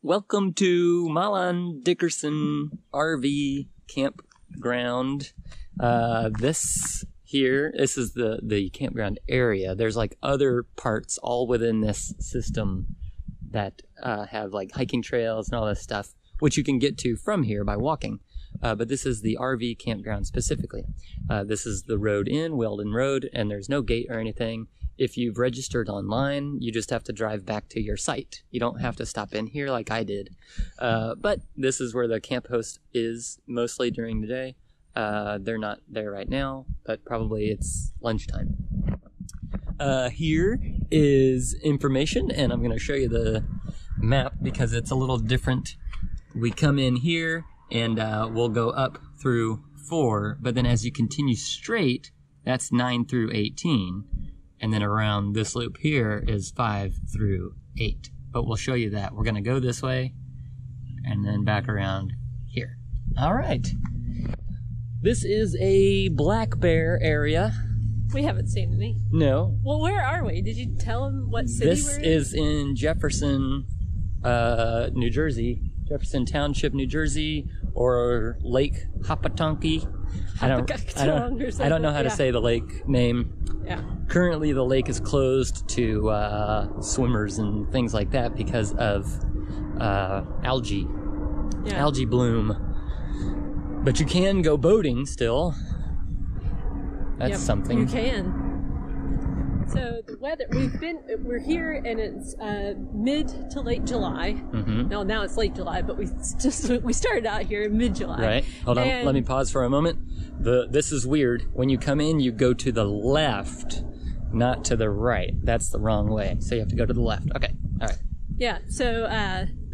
Welcome to Mahlon Dickerson RV Campground. This is the campground area. There's like other parts all within this system that have like hiking trails and all this stuff, which you can get to from here by walking. But this is the RV campground specifically. This is the road in, Weldon Road, and there's no gate or anything. If you've registered online, you just have to drive back to your site. You don't have to stop in here like I did. But this is where the camp host is mostly during the day. They're not there right now, but probably it's lunchtime. Here is information, and I'm going to show you the map because it's a little different. We come in here, and we'll go up through 4, but then as you continue straight, that's 9 through 18. And then around this loop here is 5 through 8. But we'll show you that. We're going to go this way and then back around here. All right. This is a black bear area. We haven't seen any. No. Well, where are we? Did you tell them what city this we're in? This is in Jefferson, New Jersey. Jefferson Township, New Jersey, or Lake Hopatcong. I don't know how to say the lake name. Yeah. Currently, the lake is closed to swimmers and things like that because of algae bloom. But you can go boating still. That's something. You can. So the weather, we're here and it's mid to late July. Mm-hmm. Now it's late July, but we started out here in mid-July. Right. Hold on. Let me pause for a moment. This is weird. When you come in, you go to the left, not to the right. That's the wrong way. So you have to go to the left. Okay. All right. Yeah. So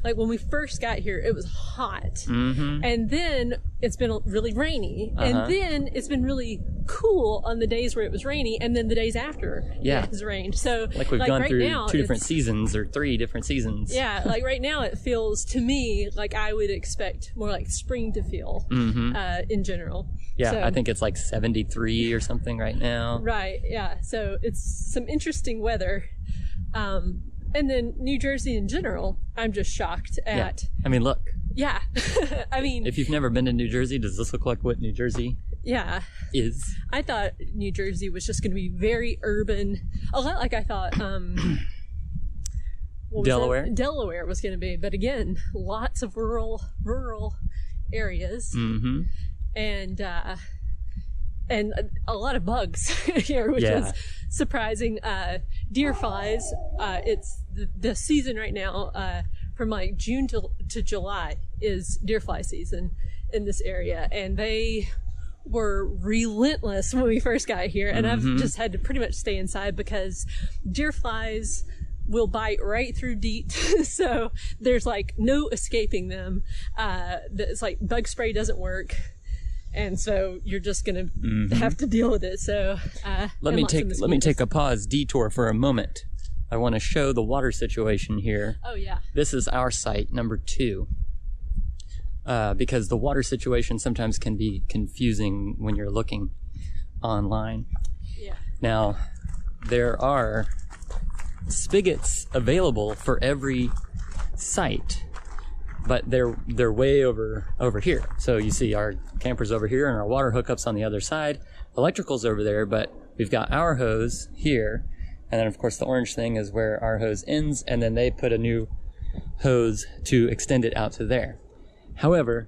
like when we first got here, it was hot. Mm-hmm. And then it's been really rainy. And then it's been really cool on the days where it was rainy, and then the days after it has rained. So like we've gone right through now, 2 different seasons or 3 different seasons. Yeah, like right now it feels to me like I would expect more like spring to feel in general. Yeah, so, I think it's like 73 or something right now. Right, yeah. So it's some interesting weather. And then New Jersey in general, I'm just shocked at. Yeah. I mean, look. Yeah. I mean, if you've never been to New Jersey, does this look like what New Jersey is? I thought New Jersey was just going to be very urban, a lot like I thought Delaware was going to be. But again, lots of rural areas, and a lot of bugs here, which was surprising. Deer flies. It's the season right now. From like June to July is deer fly season in this area, and they were relentless when we first got here, and I've just had to pretty much stay inside because deer flies will bite right through DEET. So there's like no escaping them. It's like bug spray doesn't work, and so you're just gonna have to deal with it. So let me take a detour for a moment. I want to show the water situation here. Oh, yeah. This is our site, number 2. Because the water situation sometimes can be confusing when you're looking online. Yeah. Now, there are spigots available for every site, but they're way over here. So you see our campers over here and our water hookups on the other side. Electrical's over there, but we've got our hose here. And then, of course, the orange thing is where our hose ends, and then they put a new hose to extend it out to there. However,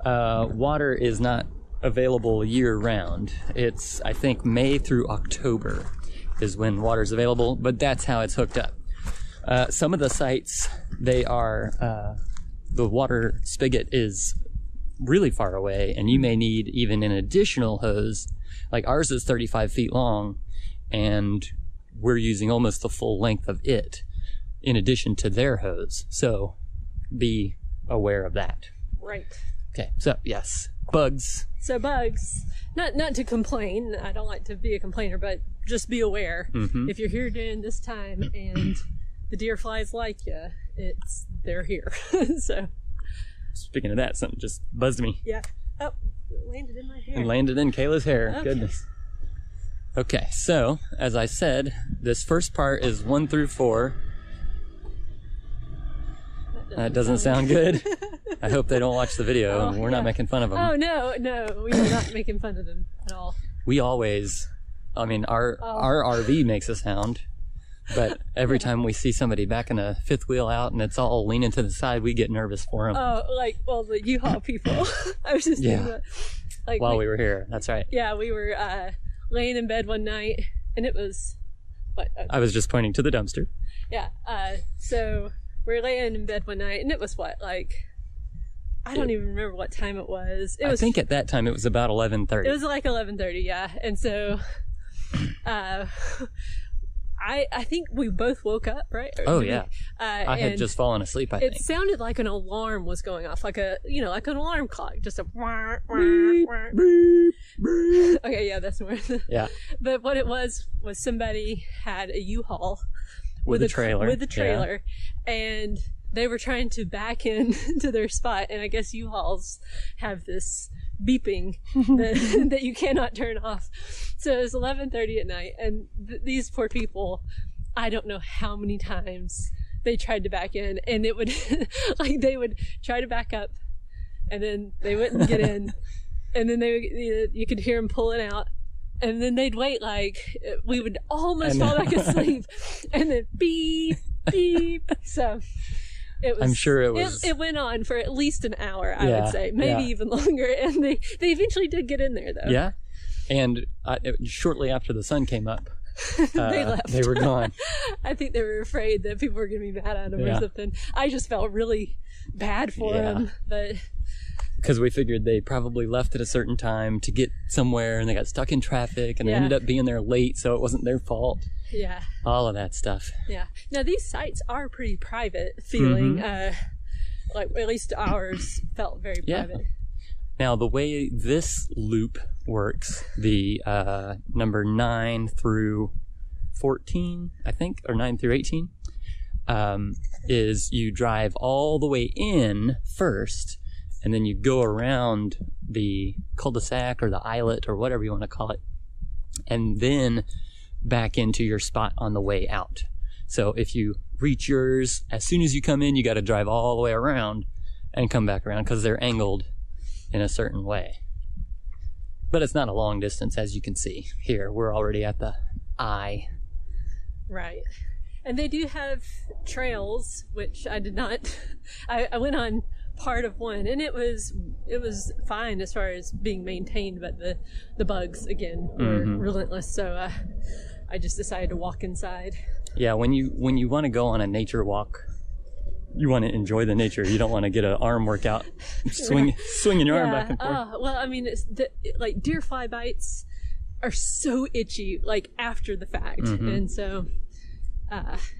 water is not available year-round. It's, I think, May through October is when water's available, but that's how it's hooked up. Some of the sites, they are, the water spigot is really far away, and you may need even an additional hose. Like ours is 35 feet long, and we're using almost the full length of it in addition to their hose. So be aware of that. Right. Okay. So yes, bugs. So bugs, not to complain. I don't like to be a complainer, but just be aware. If you're here during this time and the deer flies like you, they're here. So. Speaking of that, something just buzzed me. Yeah. Oh, it landed in my hair. And landed in Kayla's hair. Okay. Goodness. Okay, so, as I said, this first part is 1 through 4. That doesn't sound good. I hope they don't watch the video. We're not making fun of them. Oh, no, we are not making fun of them at all. We always, our RV makes a sound, but every time we see somebody backing a fifth wheel out and it's all leaning to the side, we get nervous for them. Oh, the U-Haul people. I was just thinking that. While we were here, that's right. Yeah, we were laying in bed one night, and it was... I was just pointing to the dumpster. Yeah, so we were laying in bed one night, and it was I don't even remember what time it was. I think at that time it was about 11:30. It was like 11:30, yeah. And so I think we both woke up, right? Yeah. I had just fallen asleep, I think. It sounded like an alarm was going off, like an alarm clock, just a Okay, yeah, that's more. Yeah. But what it was somebody had a U-Haul with a trailer. And they were trying to back in to their spot, and I guess U-Hauls have this beeping that you cannot turn off. So it was 11:30 at night, and these poor people, I don't know how many times they tried to back in, and it would they would try to back up, and then they wouldn't get in, and then you could hear them pulling out. And then they'd wait, we would almost fall back asleep, and then beep, beep. So I'm sure it was. It went on for at least an hour, I would say, maybe even longer. And they eventually did get in there, though. Yeah, and shortly after the sun came up, they left. They were gone. I think they were afraid that people were going to be mad at them or something. I just felt really bad for them, but. Because we figured they probably left at a certain time to get somewhere, and they got stuck in traffic, and they ended up being there late, so it wasn't their fault. Yeah. All of that stuff. Yeah. Now, these sites are pretty private feeling. At least ours felt very private. Now, the way this loop works, the number 9 through 14, I think, or 9 through 18, is you drive all the way in first, and then you go around the cul-de-sac or the islet or whatever you want to call it, and then back into your spot on the way out. So if you reach yours, as soon as you come in, you got to drive all the way around and come back around because they're angled in a certain way. But it's not a long distance, as you can see. Here, we're already at the eye. Right. And they do have trails, which I did not... I went on part of one, and it was fine as far as being maintained, but the bugs again were relentless, so I just decided to walk inside. Yeah, when you want to go on a nature walk, you want to enjoy the nature. You don't want to get an arm workout swinging your arm back and forth. Well, I mean, it's deer fly bites are so itchy after the fact, and so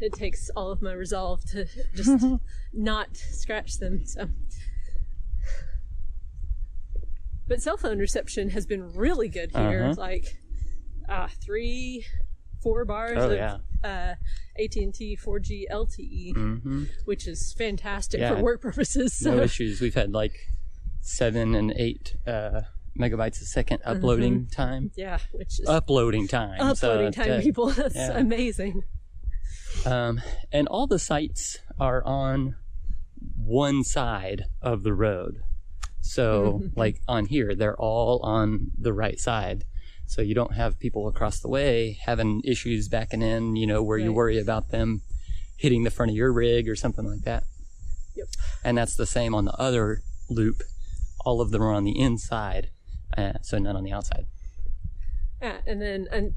it takes all of my resolve to just not scratch them. So, but cell phone reception has been really good here. 4 bars of AT&T 4G LTE, which is fantastic for work purposes. So. No issues. We've had 7 and 8 megabytes a second uploading time. Yeah, which is uploading time. People. That's amazing. And all the sites are on one side of the road. So, on here, they're all on the right side. So you don't have people across the way having issues backing in, where you worry about them hitting the front of your rig or something like that. Yep. And that's the same on the other loop. All of them are on the inside, so none on the outside. Yeah, and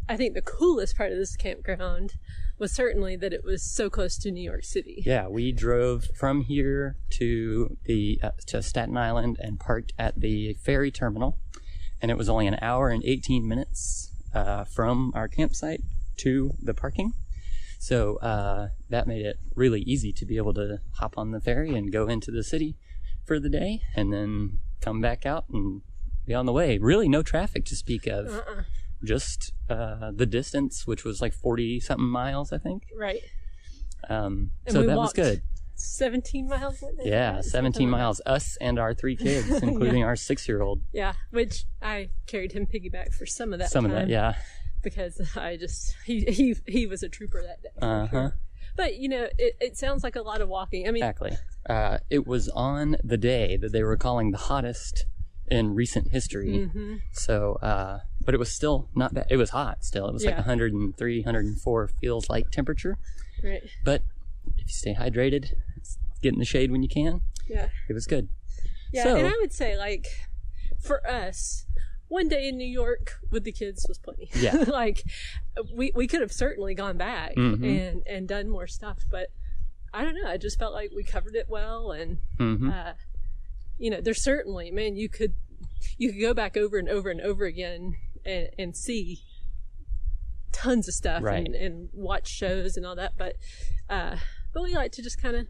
I think the coolest part of this campground was certainly that it was so close to New York City. Yeah, we drove from here to Staten Island and parked at the ferry terminal, and it was only an hour and 18 minutes from our campsite to the parking. So that made it really easy to be able to hop on the ferry and go into the city for the day, and then come back out and be on the way. Really no traffic to speak of. Just the distance, which was 40-something miles, I think. Right. So that was good. 17 miles? Yeah, 17 miles. Us and our 3 kids, including our 6-year-old. Yeah, which I carried him piggyback for some of that time. Some of that, yeah. Because he was a trooper that day. Sure. But, it sounds like a lot of walking. I mean, Exactly. It was on the day that they were calling the hottest in recent history. Mm-hmm. So, but it was still not bad. It was hot still. It was like 103, 104 feels like temperature. Right. But if you stay hydrated, get in the shade when you can. Yeah. It was good. Yeah. So, and I would say, like, for us, one day in New York with the kids was plenty. Yeah. Like, we could have certainly gone back Mm-hmm. and done more stuff, but I don't know. I just felt like we covered it well, and Mm-hmm. There's certainly, man, you could go back over and over and over again and see tons of stuff, Right. and watch shows and all that, but we like to just kind of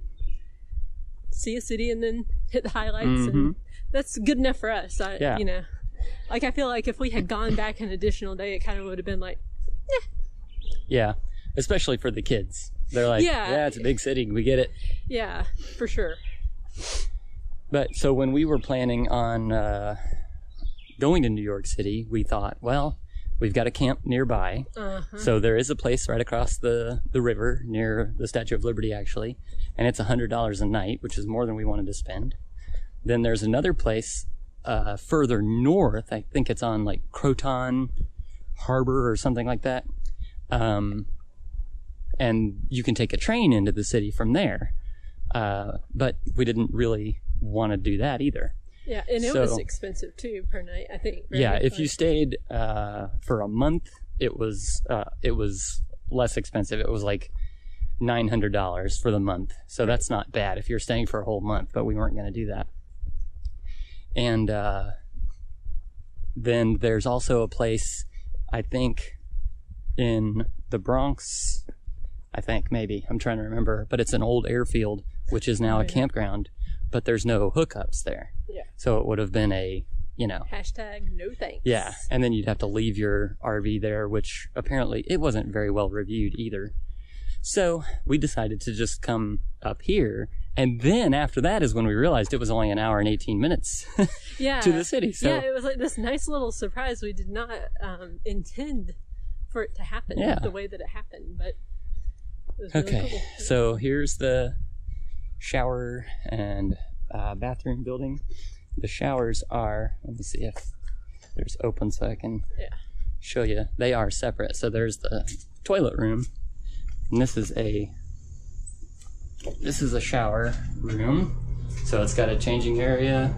see a city and then hit the highlights, Mm-hmm. and that's good enough for us. Yeah. Like, I feel like if we had gone back an additional day, it kind of would have been like, Yeah. Especially for the kids. They're like, Yeah. it's a big city. We get it. yeah, for sure. But so when we were planning on going to New York City, we thought, well, we've got a camp nearby. Uh-huh. So there is a place right across the river near the Statue of Liberty, actually. And it's $100 a night, which is more than we wanted to spend. Then there's another place further north. I think it's on like Croton Harbor or something like that. And you can take a train into the city from there. But we didn't really want to do that either. Yeah, and it was expensive too per night, I think. Right? Yeah, if you stayed for a month, it was less expensive. It was like $900 for the month. So that's not bad if you're staying for a whole month, but we weren't going to do that. And then there's also a place, I think, in the Bronx, I think, maybe. I'm trying to remember. But it's an old airfield, which is now a campground, but there's no hookups there. Yeah. So it would have been a, Hashtag no thanks. Yeah. And then you'd have to leave your RV there, which apparently it wasn't very well reviewed either. So we decided to just come up here. And then after that is when we realized it was only an hour and 18 minutes to the city. So yeah, it was like this nice little surprise. We did not intend for it to happen the way that it happened, but it was really cool. So here's the shower and bathroom building. The showers are, let me see if there's open so I can show you. They are separate. So there's the toilet room, and this is a shower room. So it's got a changing area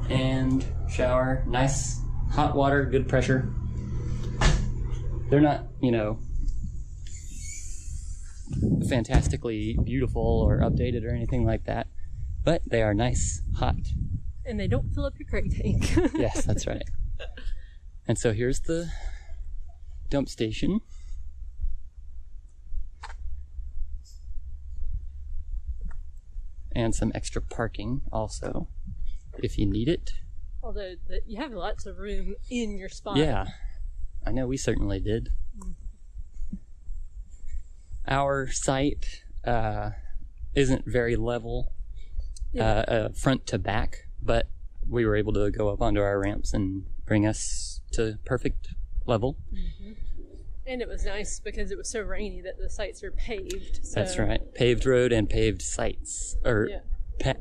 and shower. Nice hot water, good pressure. They're not, fantastically beautiful or updated or anything like that, but they are nice, hot. And they don't fill up your craig tank. Yes, that's right. And so here's the dump station. And some extra parking also, if you need it. Although you have lots of room in your spot. Yeah, I know we certainly did. Our site isn't very level front to back, but we were able to go up onto our ramps and bring us to perfect level. Mm-hmm. And it was nice because it was so rainy that the sites are paved. So. That's right. Paved road and paved sites. Or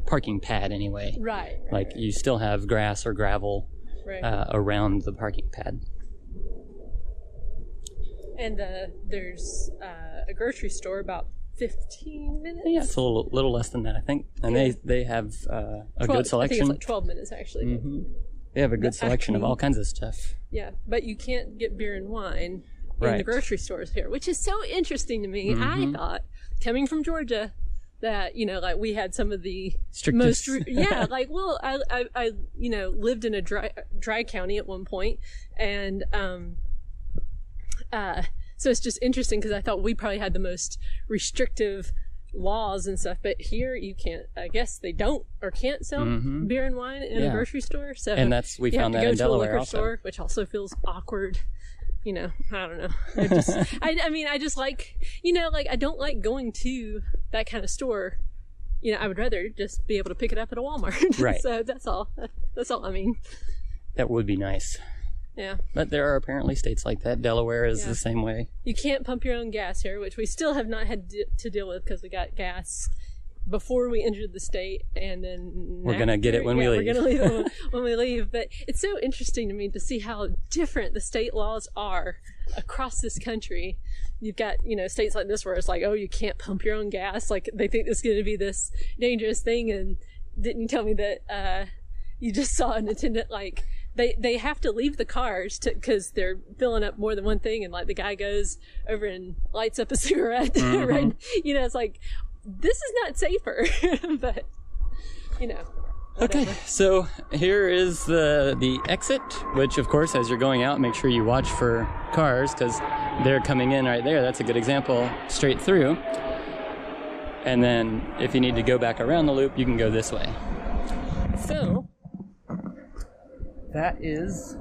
parking pad, anyway. Right. Like, you still have grass or gravel around the parking pad. And there's a grocery store about 15 minutes. Yeah, it's a little less than that, I think. And they have a good selection. I think it's like 12 minutes, actually. Mm-hmm. They have a good selection of all kinds of stuff. Yeah, but you can't get beer and wine in the grocery stores here, which is so interesing to me. Mm-hmm. I thought, coming from Georgia, that, like we had some of the strictest. I lived in a dry county at one point, and so it's just interesting because I thought we probably had the most restrictive laws and stuff, but here you can't, I guess they don't or can't sell beer and wine in a grocery store. So and we found that in Delaware also. Store, which also feels awkward. I don't know. I just like, I don't like going to that kind of store. I would rather just be able to pick it up at a Walmart. Right. So that's all I mean. That would be nice. Yeah. But there are apparently states like that. Delaware is the same way. You can't pump your own gas here, which we still have not had to deal with because we got gas before we entered the state, and then we're going to get it when we leave. We're going to leave it when we leave. But it's so interesting to me to see how different the state laws are across this country. You've got, states like this where it's like, oh, you can't pump your own gas. Like, they think it's going to be this dangerous thing. And didn't you tell me that you just saw an attendant, like, they have to leave the cars because they're filling up more than one thing. And, like, the guy goes over and lights up a cigarette. Mm-hmm. Right? It's like, this is not safer. But, whatever. Okay, so here is the exit, which, of course, as you're going out, make sure you watch for cars because they're coming in right there. That's a good example, straight through. And then if you need to go back around the loop, you can go this way. So that is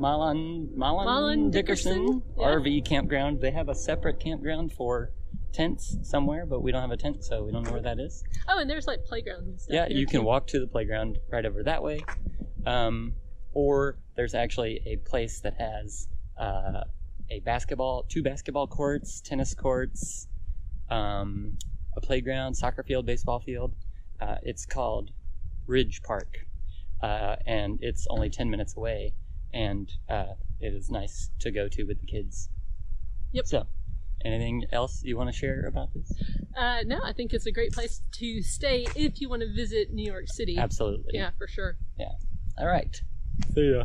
Mahlon Dickerson RV Campground. They have a separate campground for tents somewhere, but we don't have a tent, so we don't know where that is. Oh, and there's like playgrounds and stuff. Yeah, you can walk to the playground right over that way. Or there's actually a place that has two basketball courts, tennis courts, a playground, soccer field, baseball field. It's called Ridge Park, and it's only 10 minutes away, and it is nice to go to with the kids. Yep. So, anything else you want to share about this? No, I think it's a great place to stay if you want to visit New York City. Absolutely. Yeah, for sure. Yeah. All right. See ya.